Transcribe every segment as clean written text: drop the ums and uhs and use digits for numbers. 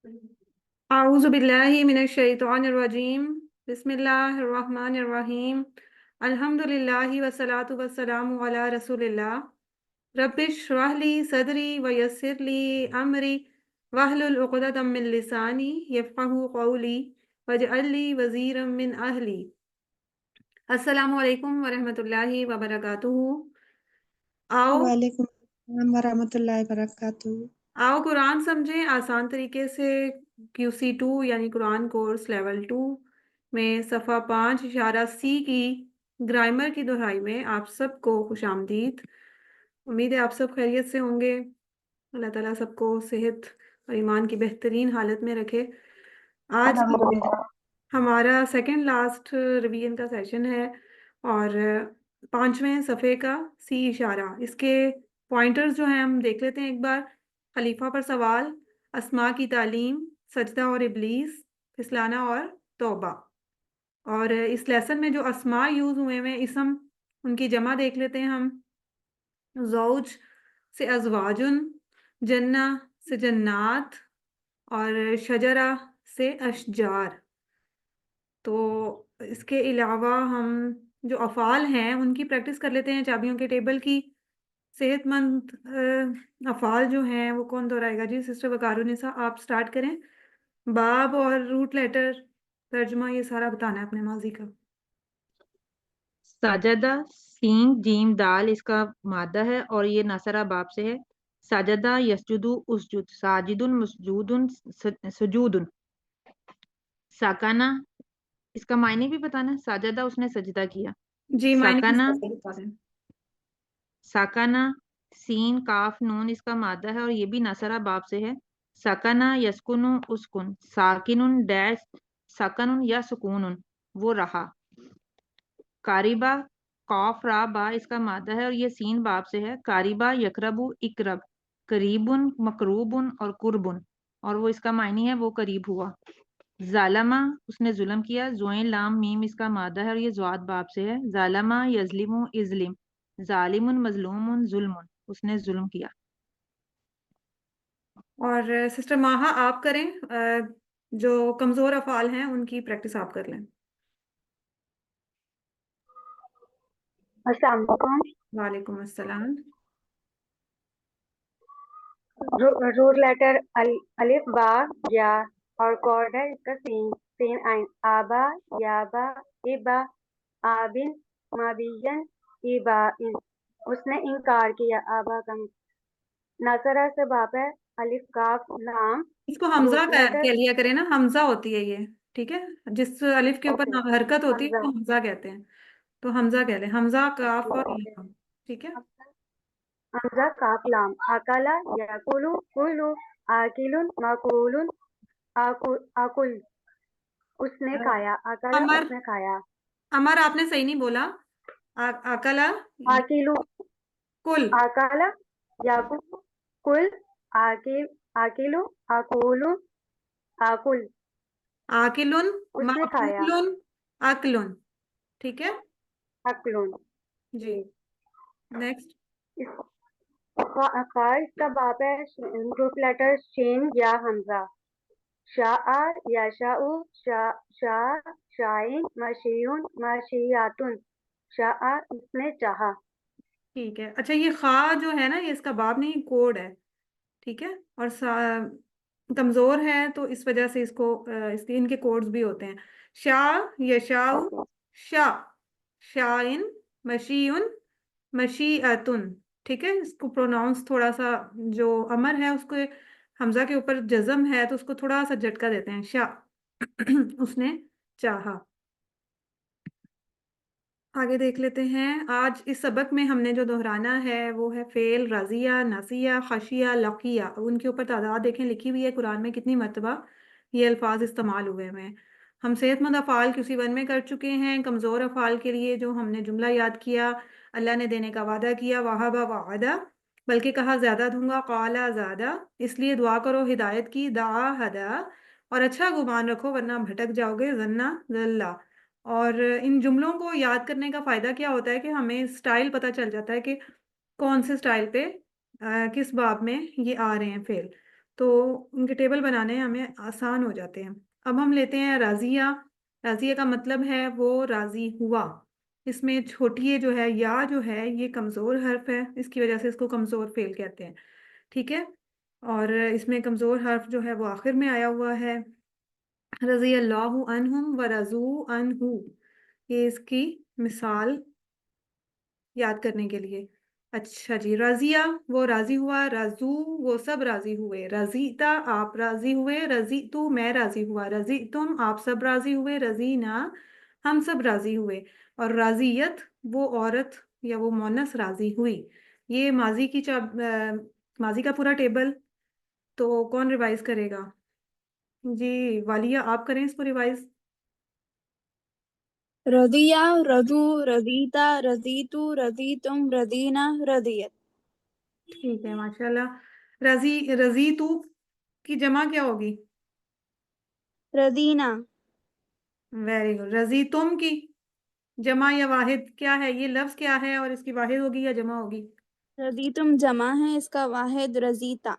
अऊज़ु बिल्लाहि मिनश शैतानिर रजीम। बिस्मिल्लाहिर्रहमानिर रहीम। अल्हम्दुलिल्लाहि वस्सलातु वस्सलामु अला रसूलिल्लाह। रब्बिश्रह ली सदरी व यस्सिर ली अमरी वहलुल उक़दतम मिन लिसानी यफ़क़हू क़ौली वजअल ली वज़ीरम मिन अहली। अस्सलामु अलैकुम व रहमतुल्लाहि व बरकातुहू। आओ वालेकुम अस्सलाम वरहमतुल्लाहि वबरकातुहू। आओ कुरान समझें आसान तरीके से। QC2 यानी कुरान कोर्स लेवल 2 में सफ़ा 5 इशारा सी की ग्रामर की दोहराई में आप सबको खुशामदीद। उम्मीद है आप सब खैरियत से होंगे। अल्लाह ताला सबको सेहत और ईमान की बेहतरीन हालत में रखे। आज हमारा सेकंड लास्ट रिवीजन का सेशन है और पांचवें सफ़े का सी इशारा, इसके पॉइंटर्स जो हैं हम देख लेते हैं एक बार। खलीफा पर सवाल, अस्मा की तालीम, सजदा और इब्लीस, फिसलाना और तौबा। और इस लेसन में जो अस्मा यूज़ हुए हैं इसम, उनकी जमा देख लेते हैं हम। ज़ौज से अज़वाजुन, जन्ना से जन्नात और शजरा से अशजार। तो इसके अलावा हम जो अफ़ाल हैं उनकी प्रैक्टिस कर लेते हैं चाबियों के टेबल की। सेहतमंद अफ़ाल जो हैं वो कौन दोहराएगा जी? सिस्टर वकारुनिसा आप स्टार्ट करें। बाब और रूट लेटर, तर्जुमा, ये सारा बताना है अपने माजी का। साजदा सीन जीम दाल इसका मादा है और ये नसरा बाब से है। साजदा यसजुदु उसजुद, साजिदुन मसजूदुन सुजूदुन। साकाना इसका मायने भी बताना है। साजदा उसने सजदा किया। जी मायने किस साकाना तरह से बता दें। साकाना सीन काफ नून इसका मादा है और ये भी नसरा बाब से है। साकाना यस्कुनु उसकुन, साकिनुन डैश, साकनुन या सुकूनुन, वो रहा। कारिबा कौफ रा बा इसका मादा है और ये सीन बाब से है। कारिबा यकरबु इकरब, करीबुन मकरूबुन और कुर्बुन, और वो इसका मायनी है वो करीब हुआ। जालमा उसने जुल्म किया। जोइन लाम मीम इसका मादा है और ये ज़्वाद बाब से है। जालमा यजलिमु इजलिम, जालिमुन मजलूमुन जुल्मुन, उसने जुल्म किया। और सिस्टर माहा आप करें। जो कमज़ोर अफ़ाल हैं उनकी प्रैक्टिस आप कर लें। अस्सलाम वालेकुम। वालेकुम अस्सलाम। रूट लेटर अलिफ बा या और कॉर्ड है इसका सीन सीन आइन आबा याबा इबा आबिन माबियन इबा इन। उसने इनकार किया। आबा का नसरा से बाप है। अलिफ काफ लाम। इसको हमजा रूट कह लेटर लिया करें ना, हमजा होती है ये। ठीक है, जिस अलिफ के ऊपर ओके हरकत होती है हमजा वो हमजा कहते हैं। तो हमजा कह लें, हमजा काफ और ओके लाम। ठीक है। हमजा काफ लाम। अकाला याकुलु कुलु आकिलुन माकुलुन आकुल। उसने खाया। अकाला अमर, उसने खाया। अमर आपने सही नहीं बोला। अकला आकिलु कुल। आकाला याकुलु कुल आकिल आकिलु आकुलु आकुल। आकिलुन, उसने खाया। माकुलुन, अकलुन। ठीक है अकलुन। जी। जी। नेक्स्ट। इस खा इसका बाप है। ग्रुप लेटर शेन या हमजा। शाआ यशाउ शाह शाइन मशीउन मशीयातुन। शाआ इसने चाहा। ठीक है, अच्छा ये खा जो है ना ये इसका बाब नहीं, कोड है। ठीक है। और कमजोर है तो इस वजह से इसको इसके इनके कोड्स भी होते हैं। शाह, यशाउ, ओके शाह, शाइन, मशीउन, मशीअतुन। ठीक है, इसको प्रोनाउंस थोड़ा सा, जो अमर है उसको हमजा के ऊपर जज्म है तो उसको थोड़ा सा झटका देते हैं। शाह उसने चाहा। आगे देख लेते हैं। आज इस सबक में हमने जो दोहराना है वो है फेल, रजिया, नसिया, खशिया, लकिया। उनके ऊपर तादाद देखें लिखी हुई है कुरान में कितनी मरतबा ये अल्फाज इस्तेमाल हुए हैं। हम सेहतमंद अफ़ाल QC 1 में कर चुके हैं। कमज़ोर अफ़ाल के लिए जो हमने जुमला याद किया, अल्लाह ने देने का वादा किया, वाहबा वादा, बल्कि कहा ज़्यादा दूंगा, काला ज़्यादा, इसलिए दुआ करो हिदायत की, दा हदा, और अच्छा गुमान रखो वरना भटक जाओगे, जन्ना जल्ला। और इन जुमलों को याद करने का फ़ायदा क्या होता है कि हमें स्टाइल पता चल जाता है कि कौन से स्टाइल पे किस बाब में ये आ रहे हैं फेल। तो उनके टेबल बनाने हमें आसान हो जाते हैं। अब हम लेते हैं राजिया। राजिया का मतलब है वो राजी हुआ। इसमें छोटी ये जो है या जो है ये कमजोर हर्फ है, इसकी वजह से इसको कमजोर फेल कहते हैं। ठीक है। और इसमें कमजोर हर्फ जो है वो आखिर में आया हुआ है। रजी अल्लाहु अन्हुम व रजू अन्हु, ये इसकी मिसाल याद करने के लिए। अच्छा जी, रजिया वो राजी हुआ, राजू वो सब राजी हुए, रजीता आप राजी हुए, रजी तू मैं राजी हुआ, रजी तुम आप सब राजी हुए, रजीना हम सब राजी हुए। और राजियत वो औरत या वो मोनस राजी हुई। ये माजी का पूरा टेबल। तो कौन रिवाइज करेगा? जी वालिया आप करें इसको रिवाइज। रदिया, रदू, रदीता, रदीतु, रदीतुम, रदीना, रदियत। ठीक है माशाल्लाह। रजी रजी तू की जमा क्या होगी? रदीना। Very good. रजी तुम की जमा या वाहिद क्या है? ये लफ्ज क्या है और इसकी वाहिद होगी या जमा होगी? रदीतुम जमा है, इसका वाहिद रजीता।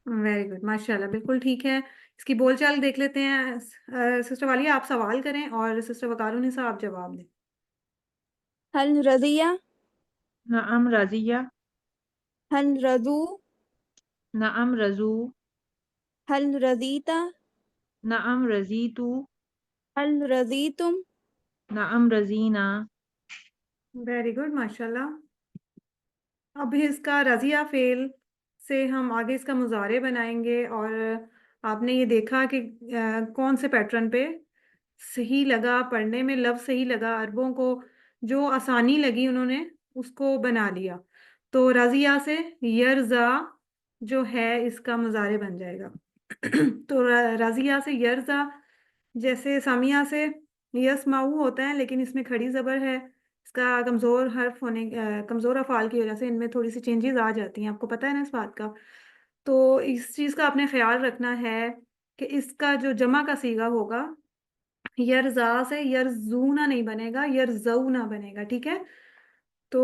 वेरी गुड माशाल्लाह, बिल्कुल ठीक है। इसकी बोलचाल देख लेते हैं। सिस्टर वालिया आप सवाल करें और सिस्टर वकारुनिसा आप जवाब दें। हल रदिया, नअम रजिया, हल रदू, नअम रजू, हल रदीता, नअम रजीतू, हल रदीतुम। नअम रजीना। वेरी गुड माशाल्लाह। अब इसका रजिया फेल से हम आगे इसका मुजारे बनाएंगे। और आपने ये देखा कि कौन से पैटर्न पे सही लगा पढ़ने में, लफ्ज सही लगा, अरबों को जो आसानी लगी उन्होंने उसको बना लिया। तो रजिया से यरजा जो है इसका मुजारे बन जाएगा। तो रजिया से यरजा, जैसे सामिया से यस्माऊ होता है लेकिन इसमें खड़ी जबर है। इसका कमजोर हर्फ होने कमजोर अफाल की वजह से इनमें थोड़ी सी चेंजेस आ जाती हैं, आपको पता है ना इस बात का। तो इस चीज़ का आपने ख्याल रखना है कि इसका जो जमा का सीगा होगा यरजा से यरजूना नहीं बनेगा, यरजऊना बनेगा। ठीक है। तो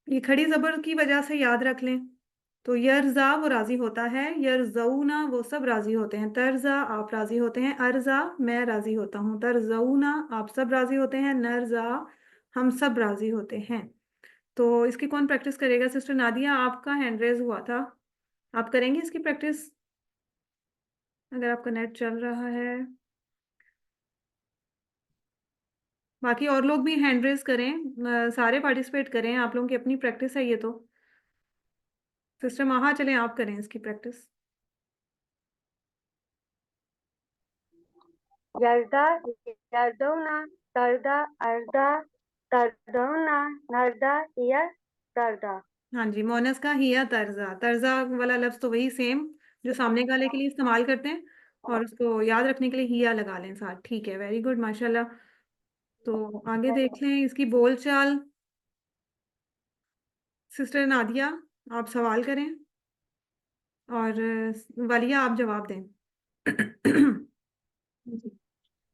ये खड़ी जबर की वजह से याद रख लें। तो यरजा वो राजी होता है, यरजऊना वो सब राजी होते हैं, तरजा आप राजी होते हैं, अर्जा मैं राजी होता हूँ, तरजऊना आप सब राजी होते हैं, नरजा हम सब राजी होते हैं। तो इसकी कौन प्रैक्टिस करेगा? सिस्टर नादिया आपका हैंड रेज हुआ था, आप करेंगे इसकी प्रैक्टिस अगर आपका नेट चल रहा है? बाकी और लोग भी हैंड रेज करें, सारे पार्टिसिपेट करें, आप लोगों की अपनी प्रैक्टिस है ये तो। सिस्टर महा चलें आप करें इसकी प्रैक्टिस। यर्दा, यर्दौना, तरदा, अर्दा, तरदौना, नरदा, या तरदा। हाँ जी, मोनस का हिया तर्जा, तर्जा वाला लफ्ज तो वही सेम जो सामने वाले के लिए इस्तेमाल करते हैं, और उसको याद रखने के लिए हिया लगा लें साथ। ठीक है, वेरी गुड माशाल्लाह। तो आगे देख लें इसकी बोलचाल। सिस्टर नादिया आप सवाल करें और वालिया आप जवाब दें।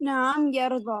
नाम यरदा।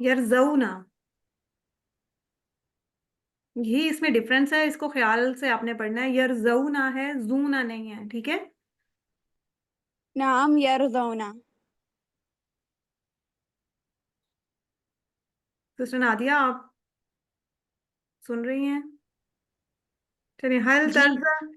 यरजऊना, यही इसमें डिफरेंस है, इसको ख्याल से आपने पढ़ना है। यरजऊना है, जूना नहीं है। ठीक है। नाम यरदौना। सिस्टर नादिया आप सुन रही हैं? चलिए, हल जी तर्जा।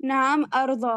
नाम अर्दा।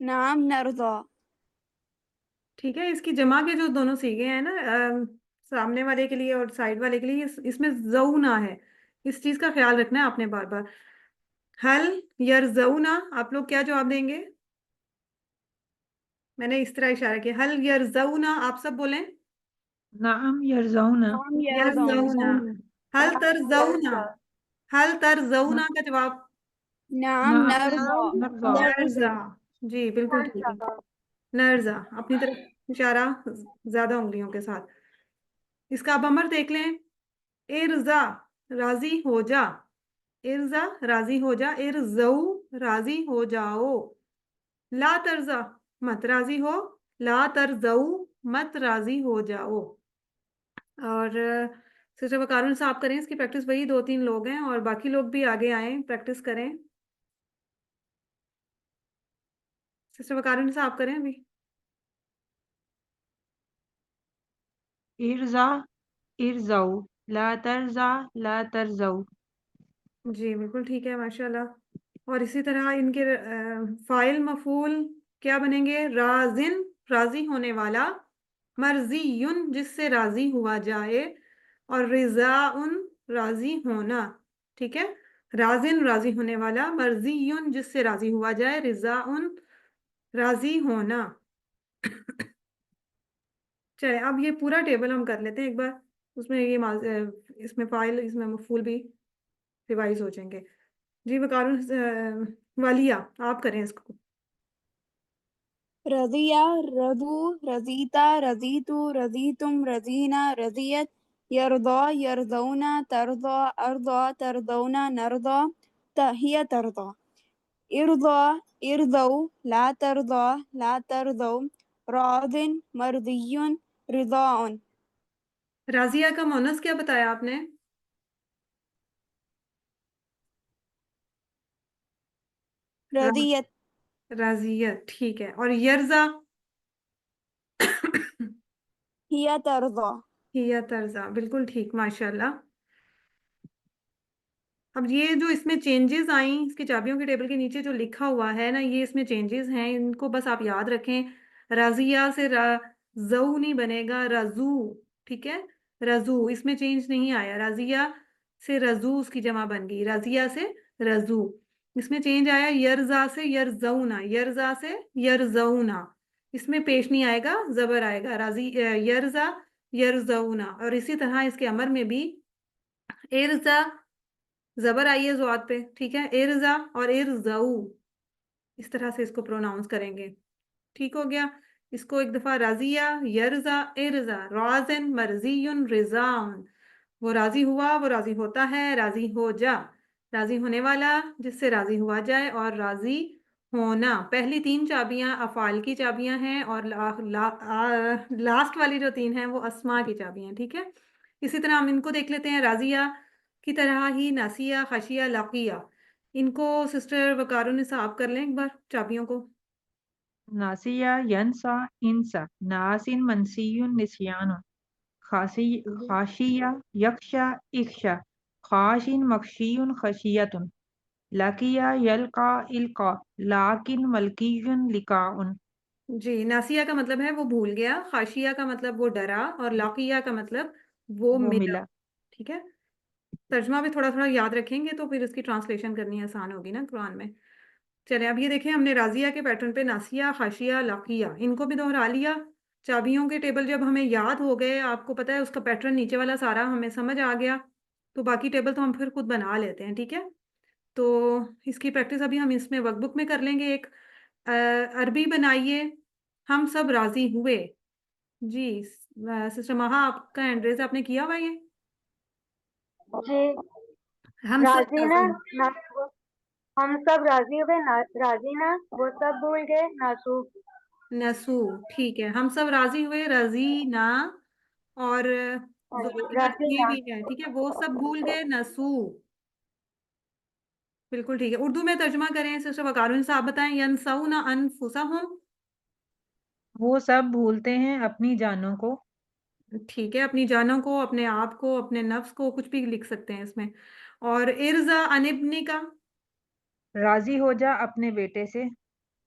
नाम नरदा। ठीक है, इसकी जमा के जो दोनों सीखे हैं ना, सामने वाले के लिए और साइड वाले के लिए, इसमें जऊना है। इस चीज का ख्याल रखना है आपने बार बार। हल यरजऊना, आप लोग क्या जवाब देंगे? मैंने इस तरह इशारा किया, हल यरजऊना आप सब बोलें। नअम यरजौना, नाम यरदौना। यरजऊना। हल तरजऊना, हल तरजऊना का जवाब नाम नअम नरदा। नर्ज़ा। नर्जा। जी बिल्कुल ठीक है, नर्जा। अपनी तरफ इशारा ज्यादा उंगलियों के साथ। इसका अब अमर देख लें। इर्जा राजी हो जा, इर्जा राजी हो जा, इर्जऊ राजी हो जाओ, ला तरजा मत राजी हो, ला तरजऊ मत राजी हो जाओ। और सिस्टर वकारुल साहब करें इसकी प्रैक्टिस, वही 2-3 लोग हैं और बाकी लोग भी आगे आए प्रैक्टिस करें। सिस्टर वकारुल साहब करें अभी। इर्जा इर्जाऊ, ला तरजा ला तरजाऊ। जी बिल्कुल ठीक है माशाल्लाह। और इसी तरह इनके फाइल मफूल क्या बनेंगे? राजिन राजी होने वाला, मर्जियुन जिससे राजी हुआ जाए, और रिजाउन राजी होना। ठीक है, राजिन राजी होने वाला, मर्जियुन जिससे राजी हुआ जाए, रिजाउन राजी होना। चले अब ये पूरा टेबल हम कर लेते हैं एक बार। उसमें ये इसमें फाइल इसमें मफूल भी रिवाइज हो जाएंगे। जी वकारुल वालिया आप करें इसको। रदिया, रदू, रजीता, रजीतु, रजीतुम, रजीना, रजियत, यरदा, यरदौना, तरदा, अर्दा, तरदौना, नरदा, हिय तरदा। इरदा, इरदौ, ला तरदा, ला तरदौ, रादिन, मर्दियुन, रिदाउन। राजिया का मोनस क्या बताया आपने? रा- रदियत, राजिया ठीक है। और यर्जा? हिय तरदा। हिया तर्जा बिल्कुल ठीक माशाल्लाह। अब ये जो इसमें चेंजेस आई इसकी चाबियों के टेबल के नीचे जो लिखा हुआ है ना, ये इसमें चेंजेस हैं, इनको बस आप याद रखें। राजिया से जऊ नहीं बनेगा, रजू। ठीक है, रजू इसमें चेंज नहीं आया। राजिया से रजू उसकी जमा बन गई, राजिया से रजू। इसमें चेंज आया यरजा से यरजऊना, यरजा से यरजऊना। इसमें पेश नहीं आएगा, जबर आएगा। यरजा यरजऊना। और इसी तरह इसके अमर में भी इर्जा जबर आई है ज़ुआद पे। ठीक है, इर्जा और इर्जाऊ, इस तरह से इसको प्रोनाउंस करेंगे। ठीक हो गया। इसको एक दफा राजिया यरजा इर्जा राजन मर्जियुन रिजाउन। वो राजी हुआ, वो राजी होता है, राजी हो जा, राजी होने वाला जिससे राजी हुआ जाए, और राजी होना। पहली 3 चाबियां अफाल की चाबियां हैं और लास्ट वाली जो 3 हैं वो अस्मा की चाबियां हैं। ठीक है, इसी तरह हम इनको देख लेते हैं। राजिया की तरह ही नासिया खशिया लाकिया, इनको सिस्टर वकारो ने साफ कर लें एक बार चाबियों को। नासिया यंसा इंसा, नासिन मनसियुन निसियानुन, खासी खाशिया यक्षा इक्षा, खाशिन मखशियुन खशियतुन, लकिया यल्का इल्का, लाकिन मलकियुन लिकाउन। जी, नासिया का मतलब है वो भूल गया, खाशिया का मतलब वो डरा, और लाकिया का मतलब वो वो मिला। मिला। ठीक है, तर्जमा भी थोड़ा थोड़ा याद रखेंगे तो फिर इसकी ट्रांसलेशन करनी आसान होगी ना कुरान में। चले अब ये देखें, हमने राजिया के पैटर्न पे नासिया खाशिया लाकिया इनको भी दोहरा लिया। चाबियों के टेबल जब हमें याद हो गए, आपको पता है उसका पैटर्न नीचे वाला सारा हमें समझ आ गया, तो बाकी टेबल तो हम फिर खुद बना लेते हैं। ठीक है, तो इसकी प्रैक्टिस अभी हम इसमें वर्कबुक में कर लेंगे। एक अरबी बनाइए, हम सब राजी हुए। जी सिस्टर महा आपका हैंड रेज आपने किया हुआ ये। जी हम सब राजीना राजी। ना, हम सब राजी हुए ना, राजीना वो सब भूल गए, नासू। नसू ठीक है, हम सब राजी हुए, रजी ना। और हाँ जोर जी, के बाद ये राजीना। भी है। ठीक है, वो सब भूल गए, नसू। बिल्कुल ठीक है। उर्दू में तर्जुमा करें सिस्टर वकारुन साहब बताएं। यनसऊना अनफुसहुम। वो सब भूलते हैं अपनी जानों को। ठीक है, अपनी जानों को, अपने आप को, अपने नफ्स को, कुछ भी लिख सकते हैं इसमें। और इर्जा अनिबनी का। राजी हो जा अपने बेटे से।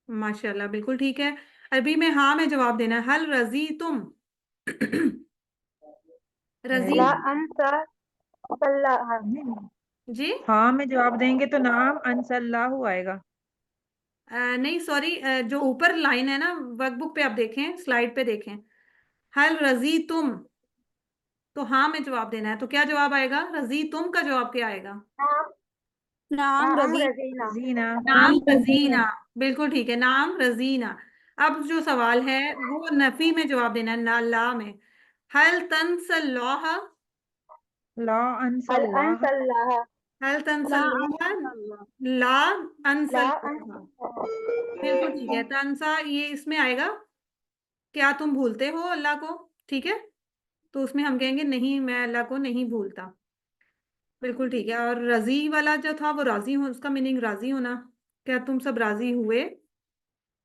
माशाल्लाह बिल्कुल ठीक है। अरबी में हाँ में जवाब देना है, हल रजी तुम। रजी ला है। अंसा सल्लाह। जी हाँ में जवाब देंगे तो नाम अनसल्लाहु आएगा। नहीं सॉरी, जो ऊपर लाइन है ना वर्कबुक पे आप देखें, स्लाइड पे देखें, हल रजी तुम, तो हाँ में जवाब देना है। तो क्या जवाब आएगा? रजी तुम का जवाब क्या आएगा? नाम नाम नाम रजी, रजीना। जीना। नाम रजीना। बिल्कुल ठीक है, नाम रजीना। अब जो सवाल है वो नफी में जवाब देना है, ना ला में। हल तंसल्लाह, ला अल अनसल्लाह। अनसल्लाह। हल ला तंसल्लाह, अनसल्लाह। ला ला अनसल्लाह। अनसल्लाह। बिल्कुल ठीक है, तंसा ये इसमें आएगा। क्या तुम भूलते हो अल्लाह को? ठीक है, तो उसमें हम कहेंगे नहीं, मैं अल्लाह को नहीं भूलता। बिल्कुल ठीक है। और रजी वाला जो था वो राजी हो, उसका मीनिंग राजी होना। क्या तुम सब राजी हुए?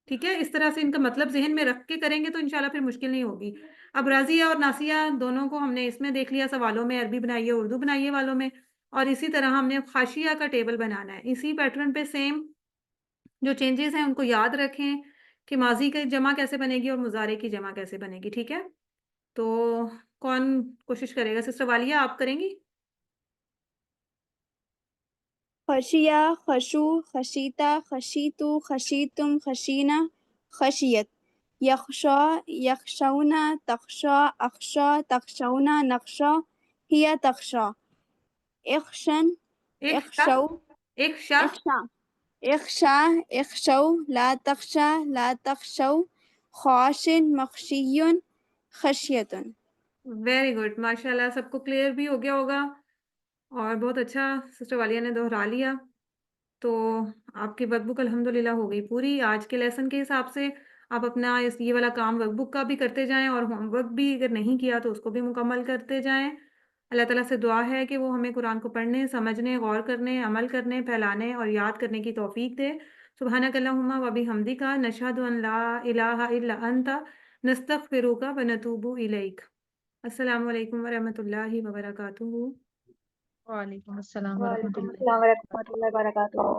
ठीक है, इस तरह से इनका मतलब जहन में रख के करेंगे तो इंशाल्लाह फिर मुश्किल नहीं होगी। अब राजिया और नासिया दोनों को हमने इसमें देख लिया, सवालों में अरबी बनाइए, उर्दू बनाइए वालों में। और इसी तरह हमने खाशिया का टेबल बनाना है इसी पैटर्न पे सेम। जो चेंजेस हैं उनको याद रखें कि माजी की जमा कैसे बनेगी और मुजारे की जमा कैसे बनेगी। ठीक है, तो कौन कोशिश करेगा? सिस्टर वालिया, आप करेंगी? खशिया, खशू, खशीता, खशीतु, खशीतुम, खशीना, खशियत। यख्शा, यख्शौना, तख्शा, अख्शा, तख्शौना, नख्शा, हिया तख्शा। इख्शन, एक इख्शौ, एक शा इख्शा, इख्शा, इख्शौ, ला तख्शा, ला तख्शौ, खाशिन, मख्शियुन, खशियतुन। वेरी गुड, माशाल्लाह, सबको क्लियर भी हो गया होगा। और बहुत अच्छा सिस्टर वालिया ने दोहरा लिया। तो आपकी वर्कबुक अल्हम्दुलिल्लाह हो गई पूरी आज के लेसन के हिसाब से। आप अपना ये वाला काम वर्कबुक का भी करते जाएं और होमवर्क भी अगर नहीं किया तो उसको भी मुकम्मल करते जाएं। अल्लाह ताला से दुआ है कि वो हमें कुरान को पढ़ने, समझने, गौर करने, अमल करने, फैलाने और याद करने की तौफीक दे। सुब्हानक अल्लाहुम्मा व बिहम्दिका नशहदु अन ला इलाहा इल्ला अंता नस्तगफिरुका व नतूबु इलैक। अस्सलामु अलैकुम व रहमतुल्लाहि व बरकातुहू। वालेकुम अस्सलाम वालेकुम वरहमतुल्लाह। अस्सलाम वरहमतुल्लाहि वबरकातुहू।